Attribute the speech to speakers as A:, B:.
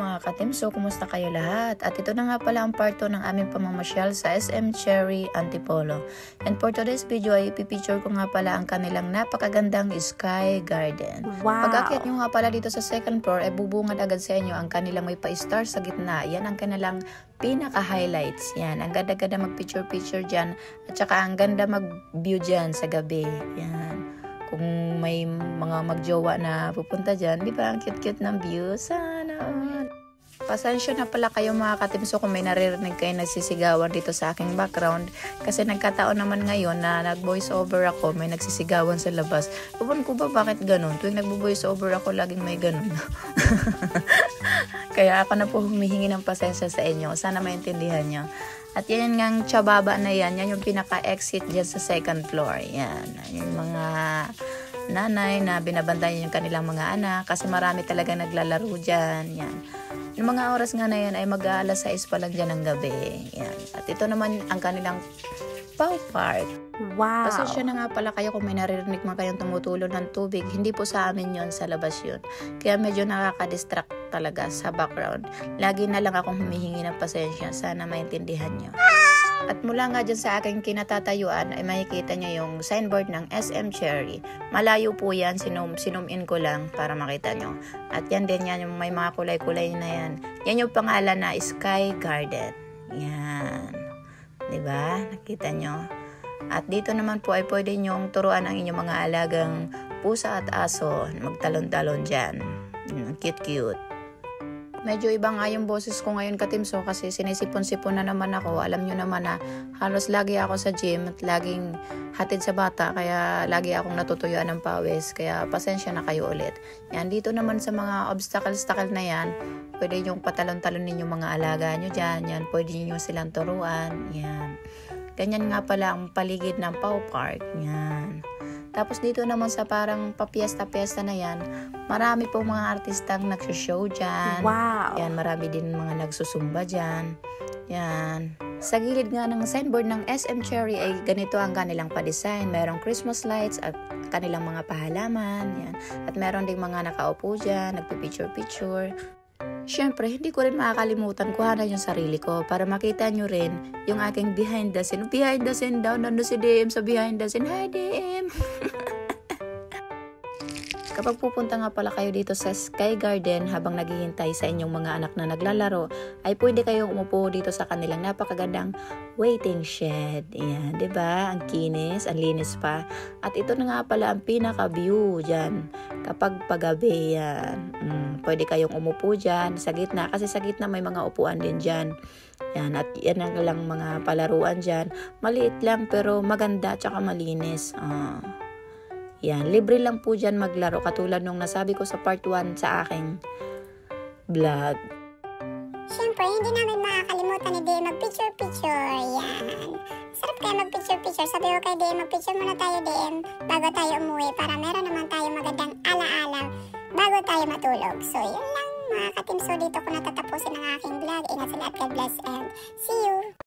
A: mga katimso, kumusta kayo lahat? At ito na nga pala ang part 2 ng aming pamamasyal sa SM Cherry Antipolo. And for today's video ay ipipicture ko nga pala ang kanilang napakagandang Sky Garden.
B: Wow!
A: Pag-akyat nyo nga pala dito sa second floor ay bubungad agad sa inyo ang kanilang may pa-star sa gitna. Yan ang kanilang pinaka-highlights. Yan, ang ganda-ganda mag-picture-picture dyan. At saka ang ganda mag-view dyan sa gabi. Yan. Kung may mga magjowa na pupunta dyan, di ba ang cute-cute ng view? Sana all. Pasensya na pala kayo mga katimso kung may naririnig kayo nagsisigawan dito sa aking background. Kasi nagkataon naman ngayon na nag-voice over ako, may nagsisigawan sa labas. Ewan ko ba bakit ganun? Tuwing nag-voice over ako, laging may ganun. Kaya ako na po humihingi ng pasensya sa inyo. Sana maintindihan nyo. At yan ngang tsababa na yan yung pinaka-exit dyan sa second floor. Yan, yung mga nanay na binabantayan yung kanilang mga anak kasi marami talaga naglalaro dyan. Yan. Yung mga oras nga na yan ay mag-aalas 6 pa lang dyan ng gabi. Yan. At ito naman ang kanilang Pau Park.
B: Wow!
A: Pasensya na nga pala kayo kung may naririnig man kayong tumutulo ng tubig. Hindi po sa amin yon, sa labas yun. Kaya medyo nakaka-distract talaga sa background. Lagi na lang akong humihingi ng pasensya. Sana maintindihan nyo. At mula nga dyan sa aking kinatatayuan ay makikita nyo yung signboard ng SM Cherry. Malayo po yan. Sinum in ko lang para makita nyo. At yan din yan, yung may mga kulay-kulay na yan. Yan yung pangalan na Sky Garden. Yan. Diba? Nakita nyo? At dito naman po ay pwede nyong turuan ang inyong mga alagang pusa at aso. Magtalon-talon dyan. Cute-cute. Medyo iba nga yung boses ko ngayon katimso kasi sinisipon-sipon na naman ako. Alam nyo naman na halos lagi ako sa gym at laging hatid sa bata. Kaya lagi akong natutuyuan ng pawis. Kaya pasensya na kayo ulit. Yan, dito naman sa mga obstacle-stacle na yan, pwede nyong patalon-talon ninyong mga alaga nyo dyan. Yan, pwede nyo silang turuan. Yan. Ganyan nga pala ang paligid ng Pau Park. Yan. Tapos dito naman sa parang papiesta-piesta na yan, marami po mga artistang nagsho-show dyan.
B: Wow!
A: Yan, marami din mga nagsusumba dyan. Yan. Sa gilid nga ng signboard ng SM Cherry ay ganito ang kanilang pa-design. Merong Christmas lights at kanilang mga pahalaman. Yan. At meron ding mga nakaupo dyan, nagpipicture-picture. Siyempre, hindi ko rin makakalimutan kuhanan yung sarili ko para makita nyo rin yung aking behind the scene. Behind the scene daw, nandun si DM sa behind the scene. Hi, DM! Kapag pupunta nga pala kayo dito sa Sky Garden habang naghihintay sa inyong mga anak na naglalaro, ay pwede kayong umupo dito sa kanilang napakagandang waiting shed. Ayan, diba? Ang kinis, ang linis pa. At ito na nga pala ang pinaka-view dyan. Kapag pagabi yan, pwede kayong umupo dyan sa gitna. Kasi sa gitna may mga upuan din dyan. Yan, at yan ang lang mga palaruan dyan. Maliit lang pero maganda at saka malinis. Yan, libre lang po dyan maglaro katulad nung nasabi ko sa part 1 sa aking vlog.
C: Siyempre, hindi namin makakalimutan ni DM mag-picture-picture. Yan. Sarap kaya mag-picture-picture. Sabi ko kay DM, mag-picture muna tayo DM bago tayo umuwi para meron naman tayo magandang ala-ala bago tayo matulog. So, yun lang mga katimso. Dito ko natatapusin ang aking vlog. Ingat sila at God bless and see you!